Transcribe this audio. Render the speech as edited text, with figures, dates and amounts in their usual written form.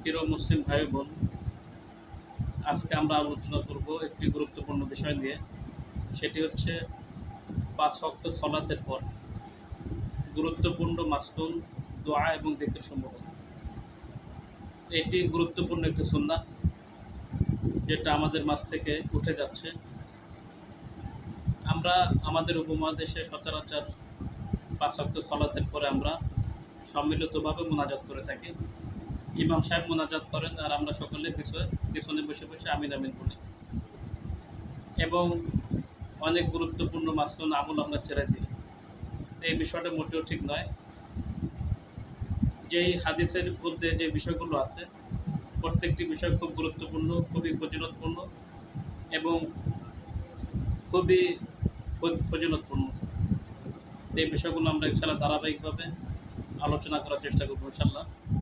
প্রিয় মুসলিম ভাই বোন, আজকে আমরা আলোচনা করব একটি গুরুত্বপূর্ণ বিষয় নিয়ে। সেটি হচ্ছে ৫ ওয়াক্ত সালাতের পর গুরুত্বপূর্ণ মাসনুন দোয়া এবং যিকির সমূহ। এটি গুরুত্বপূর্ণ একটি সুন্নাহ যেটা আমাদের মাঝ থেকে উঠে যাচ্ছে। আমরা আমাদের উপমহাদেশে সচরাচর ৫ ওয়াক্ত সালাতের পরে আমরা সম্মিলিতভাবে মোনাজাত করে থাকি। ইমাম সাহেব মোনাজাত করেন আর আমরা সকলে পিছনে বসে বসে আমিন আমিন বলি, এবং অনেক গুরুত্বপূর্ণ মাসনুন আমল আমরা ছেড়ে দিই। এই বিষয়টা মোটেও ঠিক নয়। যেই হাদিসের মধ্যে যে বিষয়গুলো আছে প্রত্যেকটি বিষয় খুব গুরুত্বপূর্ণ, খুবই ফজিলতপূর্ণ এবং খুবই ফজিলতপূর্ণ। এই বিষয়গুলো আমরা ইনশাআল্লাহ ধারাবাহিকভাবে আলোচনা করার চেষ্টা করবো ইনশাআল্লাহ।